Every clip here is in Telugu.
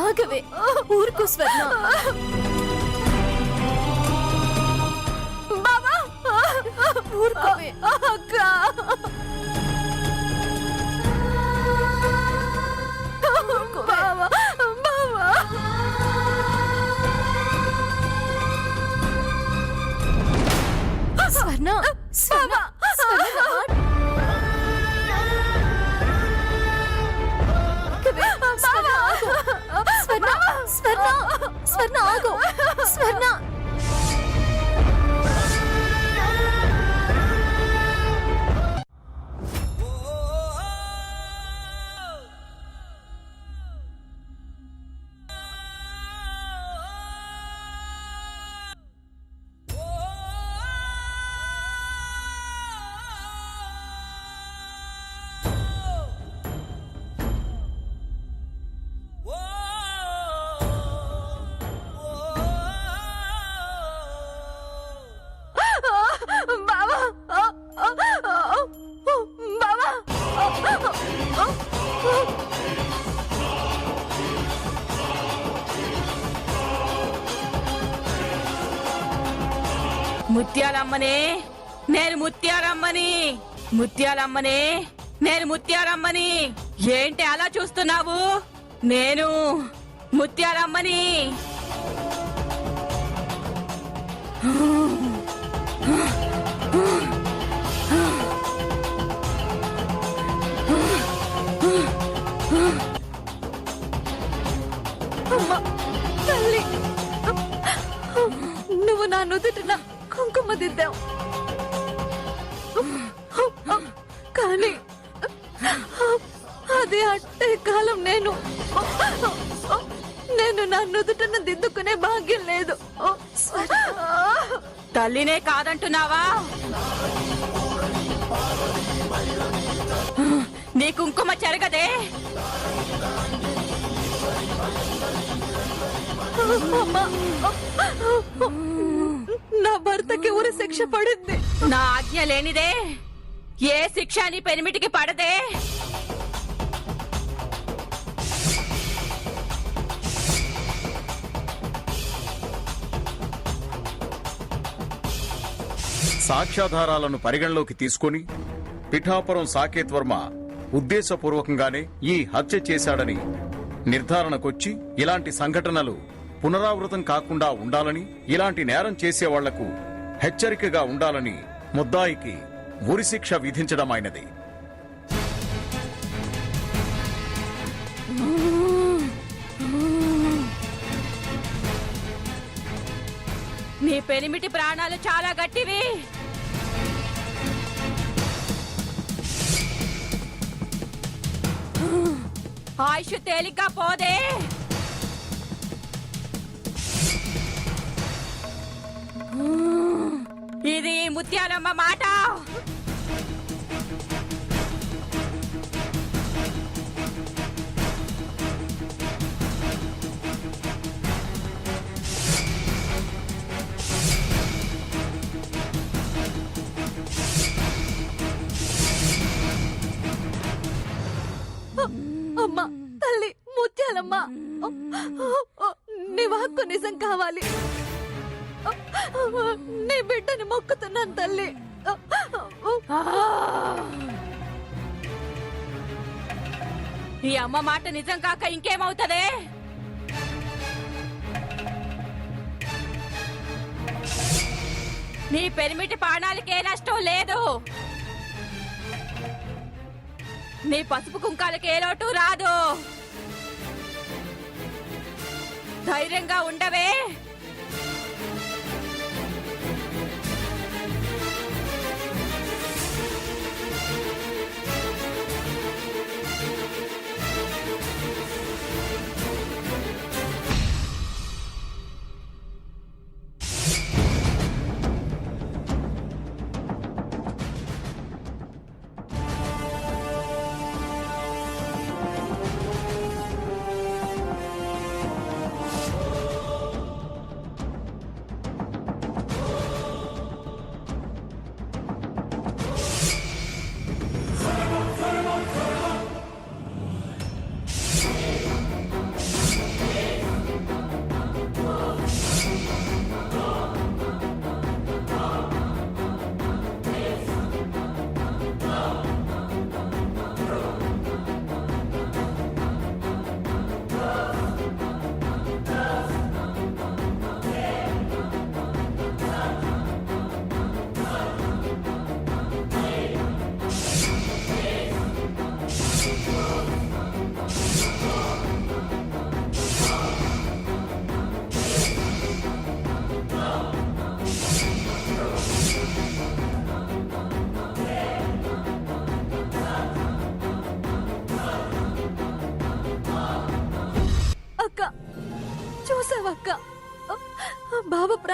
ఆగవే, ఊరుకో స్వర్ణ. బావా ఊరుకోవే. అక్క బావా బావా స్వర్ణ, స్వర్ణ, స్వర్ణ, స్వర్ణ, స్వర్ణ, స్వర్ణ, ఆగు. స్వర్ణ, బావా బావా ముత్యాలమ్మనే, నేను ముత్యాలమ్మని. ముత్యాలమ్మనే, నేను ముత్యాలమ్మని. ఏంటి అలా చూస్తున్నావు? నేను ముత్యాలమ్మని. అమ్మా తల్లి, నువ్వు నా నుదుటిన కుంకుమ దిద్దావు, కానీ అది అట్టే కాలం నేను నా నుదుటిన దిద్దుకునే భాగ్యం లేదు. తల్లినే కాదంటున్నావా? నీ కుంకుమ చెరగదే. నా భర్తకి ఊరి శిక్ష పడింది. నా ఆజ్ఞ లేనిదే ఏ శిక్ష నీ పెనిమిటికి పడదే. సాక్ష్యాధారాలను పరిగణలోకి తీసుకుని పిఠాపురం సాకేత్ వర్మ ఉద్దేశపూర్వకంగానే ఈ హత్య చేశాడని నిర్ధారణకొచ్చి ఇలాంటి సంఘటనలు పునరావృతం కాకుండా ఉండాలని, ఇలాంటి నేరం చేసేవాళ్లకు హెచ్చరికగా ఉండాలని ముద్దాయికి ఉరిశిక్ష విధించడమైనది. నీ పెనిమిటి ప్రాణాలు చాలా గట్టివి. ఆయుష్ తేలిగ్గా పోదే. ఇది ముత్యాలమ్మ మాట. అమ్మా తల్లి, ముత్యాలమ్మ, నీ వాక్కు నిజం కావాలి. నీ బిడ్డని మొక్కుతున్నాను తల్లి. ఈ అమ్మ మాట నిజం కాక ఇంకేమవుతదే? నీ పెరిమిటి ప్రాణాలకే నష్టం లేదు. నీ పసుపు కుంకాలకి ఏ లోటు రాదు. ధైర్యంగా ఉండవే.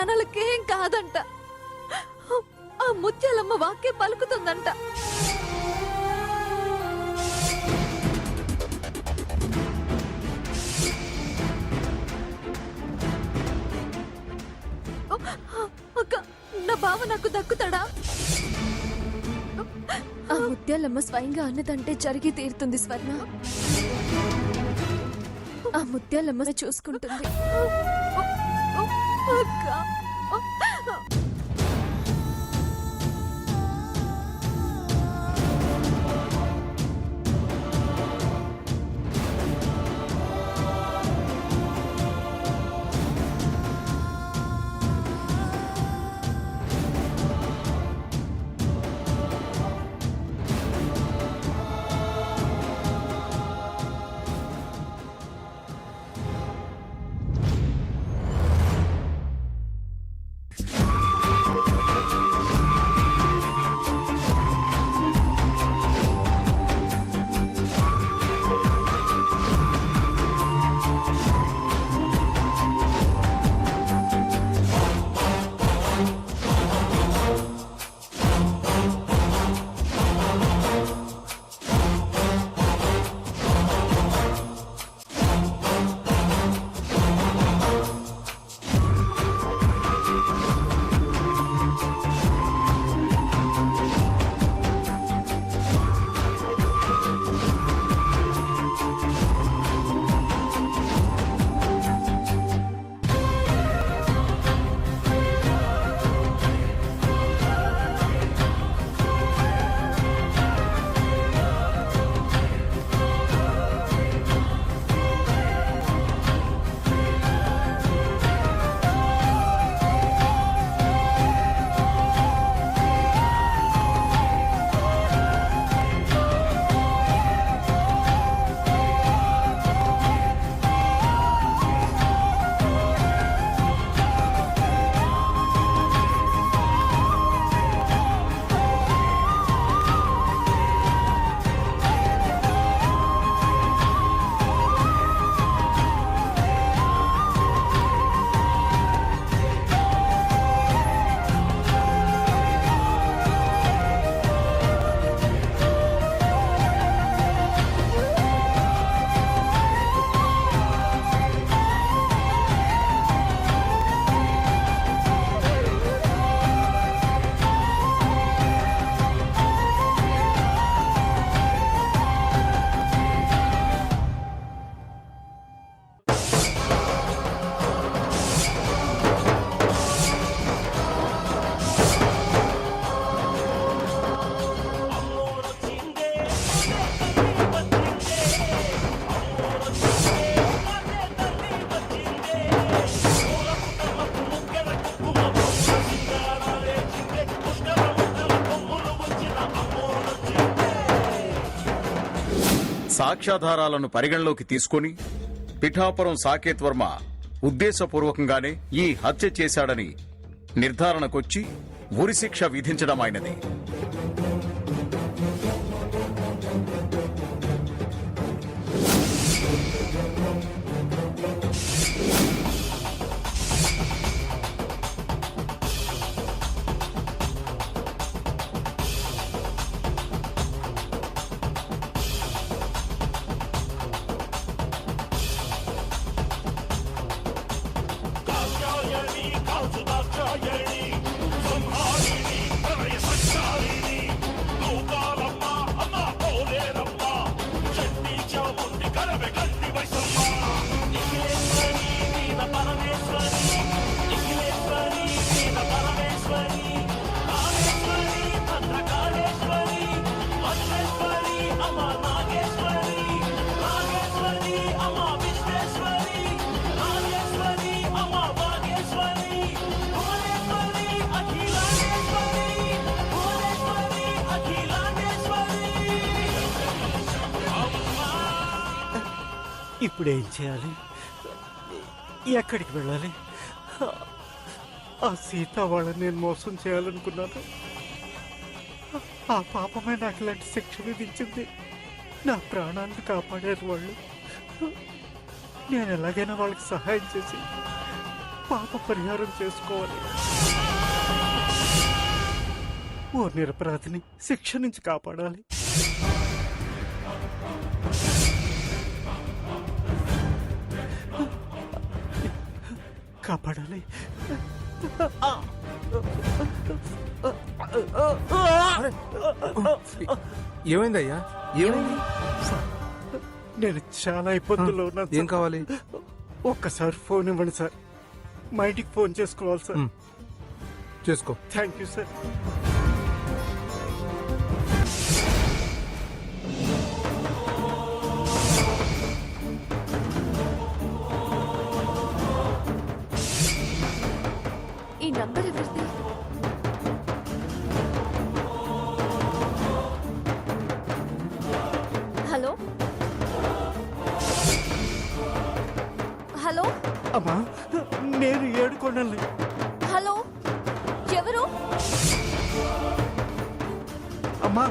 ప్రాణాలకేం కాదంట. ఆ ముత్యాలమ్మ వాక్యం పలుకుతుందంట. అక్క, నా బావ నాకు దక్కుతాడా? ఆ ముత్యాలమ్మ స్వయంగా అన్నదంటే జరిగి తీరుతుంది స్వర్ణ. ఆ ముత్యాలమ్మ చూసుకుంటుంది. అక్క, సాక్ష్యాధారాలను పరిగణలోకి తీసుకుని పిఠాపురం సాకేత్ వర్మ ఉద్దేశపూర్వకంగానే ఈ హత్య చేశాడని నిర్ధారణకొచ్చి ఉరిశిక్ష విధించడమైనది. ఇప్పుడేం చేయాలి? ఎక్కడికి వెళ్ళాలి? ఆ సీత వాళ్ళని నేను మోసం చేయాలనుకున్నాను. ఆ పాపమే నాకు ఇలాంటి శిక్ష విధించింది. నా ప్రాణాలను కాపాడారు వాళ్ళు. నేను ఎలాగైనా వాళ్ళకి సహాయం చేసి పాప పరిహారం చేసుకోవాలి. ఓ నిరపరాధిని శిక్ష నుంచి కాపాడాలి. కాపాడాలి. ఏమైందయ్యా? ఏమైంది? నేను చాలా ఇబ్బందుల్లో ఉన్నాను ఏం సార్. కావాలి? ఒక్కసారి ఫోన్ ఇవ్వండి సార్. మా ఇంటికి ఫోన్ చేసుకోవాలి సార్. చేసుకో. Thank you sir. ఈ నంబర్ ఎవరిది? హలో హలో అమ్మా, నేను ఏడుకొండల్ని. హలో, ఎవరు? అమ్మా,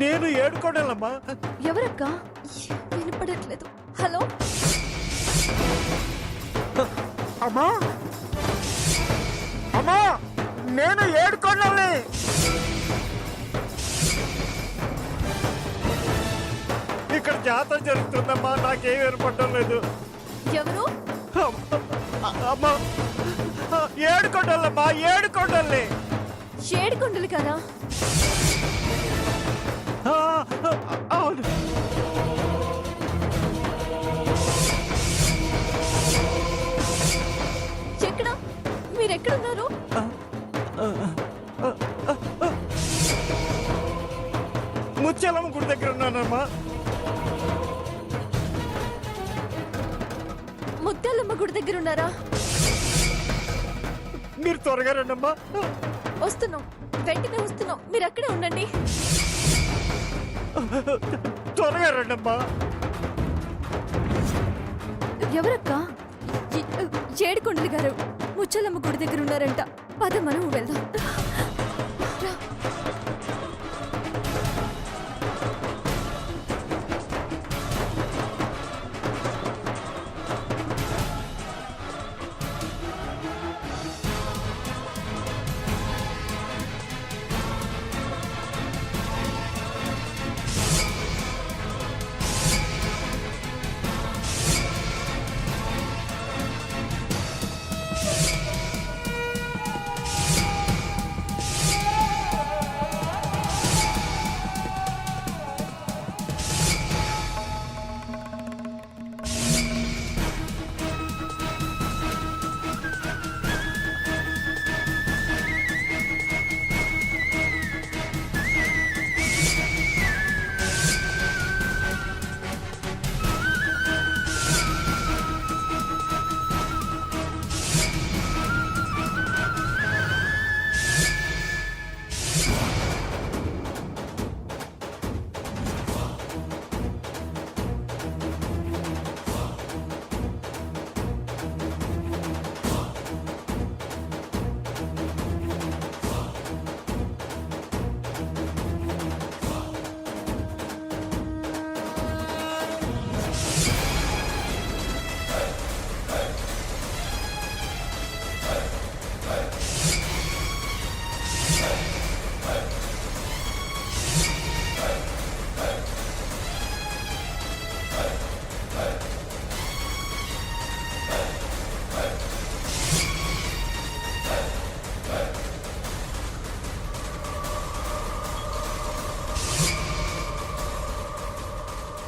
నేను ఏడుకొండలమ్మా. ఎవరక్క? వినపడట్లేదు. హలో అమ్మా, అమ్మా, నేను ఏడుకొండల్ని. ఇక్కడ జాతర జరుగుతుందమ్మా, నాకేం ఏర్పడటం లేదు. ఎవరు? అమ్మా, ఏడుకొండలమ్మా, ఏడుకొండల్ని. ఏడుకొండలు కదా? అవును. ఎక్కడ? మీరెక్కడున్నారు? ముత్యాలమ్మ గుడి దగ్గర ఉన్నానమ్మా. ముత్యాలమ్మ గుడి దగ్గర ఉన్నారా? మీరు త్వరగా రండమ్మా. వస్తున్నాం, వెంటనే వస్తున్నాం. మీరు అక్కడే ఉండండి. త్వరగా రండమ్మా. ఎవరక్క? ఏడుకొండలు గారు ముచ్చలమ్మ గుడి దగ్గర ఉన్నారంట. పద మనం వెళ్దాం. రా.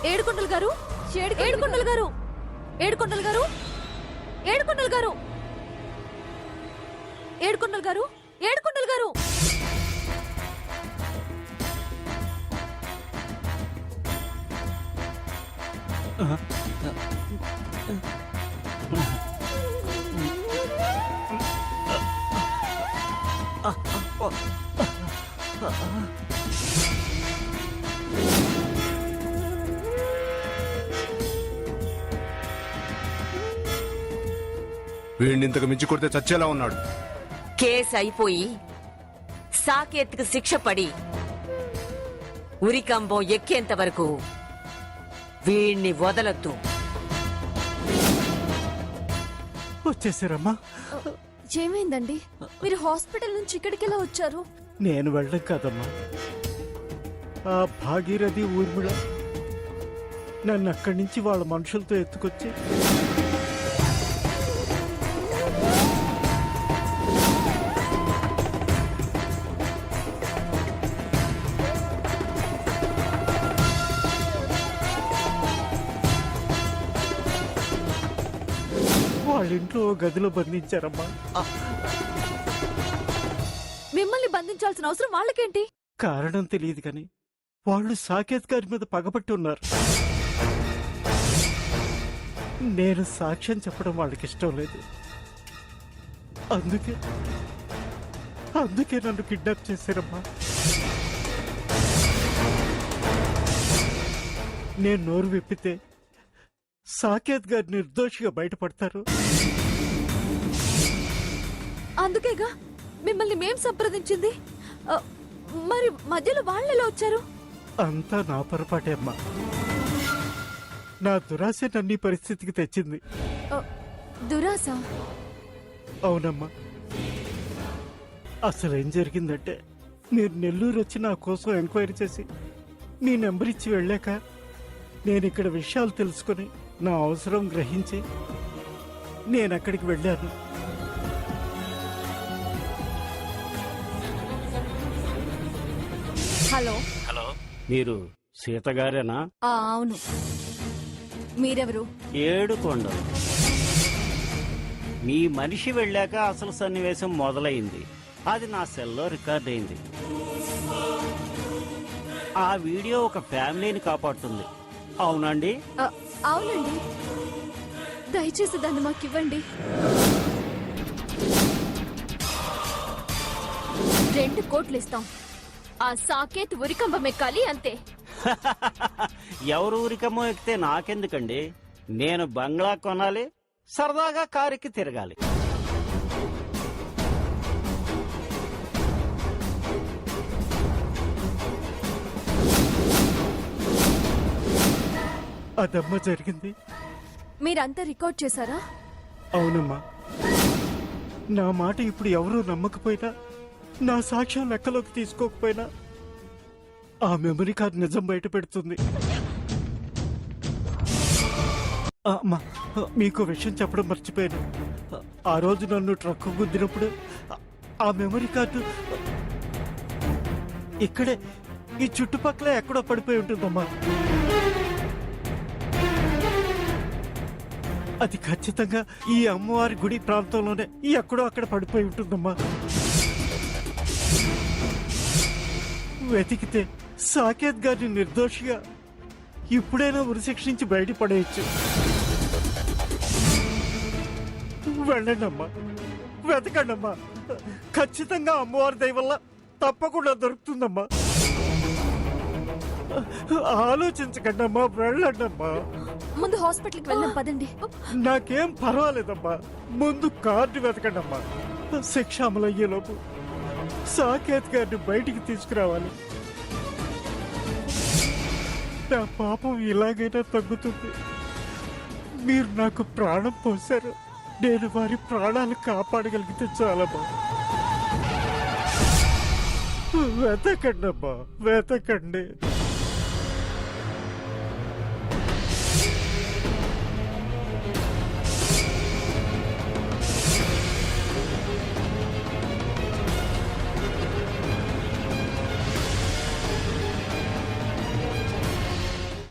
ఏడుకొండలు గారు, ఏడుకొండలు గారు, ఏడుకొండలు గారు, ఏడుకొండలు గారు, ఏడుకొండలు గారు, ఏడుకొండలు గారు. వీడిని ఇంతకు మించి కొడితే చచ్చేలా ఉన్నాడు. కేసు అయిపోయి సాకేత్కు శిక్ష పడి ఉరికంబం ఎక్కేంత వరకు వీణ్ణి వదలొద్దు. వచ్చేసారమ్మా. ఏమైందండి? మీరు హాస్పిటల్ నుంచి ఇక్కడికి ఎలా వచ్చారు? నేను వెళ్ళడం కాదమ్మా, ఆ భాగీరథి ఊర్మిళ నన్ను అక్కడి నుంచి వాళ్ళ మనుషులతో ఎత్తుకొచ్చి వాళ్ళ ఇంట్లో ఓ గదిలో బంధించారమ్మా. మిమ్మల్ని బంధించాల్సిన అవసరం వాళ్ళకేంటి? కారణం తెలియదు కానీ వాళ్ళు సాకేత్ గారి మీద పగబట్టి ఉన్నారు. నేను సాక్ష్యం చెప్పడం వాళ్ళకి ఇష్టం లేదు. అందుకే నన్ను కిడ్నాప్ చేశారమ్మా. నేను నోరు విప్పితే సాకేత్ గారు నిర్దోషిగా బయటపడతారు. అందుకేగా మిమ్మల్ని మేం సంప్రదించింది. ఆ, మరి మధ్యలో వాళ్ళెలా వచ్చారు? అంతా నా పొరపాటే అమ్మా. నా దురాశ నన్ను ఈ పరిస్థితికి తెచ్చింది. ఆ, దురాశ? అవునమ్మా. అసలేం జరిగిందంటే మీరు నెల్లూరు వచ్చి నా కోసం ఎంక్వైరీ చేసి మీ నెంబర్ ఇచ్చి వెళ్ళాక నేను ఇక్కడ విషయాలు తెలుసుకుని నా అవసరం గ్రహించి నేను అక్కడికి వెళ్ళాను. హలో. మీరు సీత గారేనా? అవును. మీరెవరు? ఏడుకొండలు. మీ మనిషి వెళ్ళాక అసలు సన్నివేశం మొదలైంది. అది నా సెల్లో రికార్డ్ అయింది. ఆ వీడియో ఒక ఫ్యామిలీని కాపాడుతుంది. అవునండి? ఆ, అవునండి. దయచేసి దాన్ని మాకు ఇవ్వండి. 2 కోట్లు ఇస్తాం. ఆ సాకేత్ ఉరికంబం ఎక్కాలి అంతే. ఎవరు ఊరికమ్మో ఎక్కితే నాకెందుకండి? నేను బంగ్లా కొనాలి, సరదాగా కారుకి తిరగాలి. అదమ్మా జరిగింది. మీరంతా రికార్డ్ చేశారా? అవునమ్మా. నా మాట ఇప్పుడు ఎవరూ నమ్మకపోయినా, నా సాక్ష్యం లెక్కలోకి తీసుకోకపోయినా ఆ మెమరీ కార్డ్ నిజం బయట పెడుతుంది. అమ్మా, మీకు విషయం చెప్పడం మర్చిపోయాను. ఆ రోజు నన్ను ట్రక్కు గుద్దినప్పుడు ఆ మెమరీ కార్డు ఇక్కడే ఈ చుట్టుపక్కల ఎక్కడో పడిపోయి ఉంటుందమ్మా. అది ఖచ్చితంగా ఈ అమ్మవారి గుడి ప్రాంతంలోనే ఎక్కడో అక్కడ పడిపోయి ఉంటుందమ్మా. వెతికితే సాకేత్ గారిని నిర్దోషిగా ఇప్పుడైనా ఉరిశిక్ష నుంచి బయటపడేయచ్చు. వెళ్ళండమ్మా, వెతకండమ్మా. ఖచ్చితంగా అమ్మవారి దయ వల్ల తప్పకుండా దొరుకుతుందమ్మా. ఆలోచించకండమ్మా, వెళ్ళండమ్మా. ముందు హాస్పిటల్కి వెళ్దాం పదండి. నాకేం పర్వాలేదమ్మా, ముందు కార్డు వెతకండమ్మా. శిక్ష అమలయ్యేలోపు సాకేత్ గారిని బయటికి తీసుకురావాలి. నా పాపం ఇలాగైనా తగ్గుతుంది. మీరు నాకు ప్రాణం పోశారు, నేను వారి ప్రాణాలు కాపాడగలిగితే చాలమ్మా. వెతకండమ్మా, వెతకండి.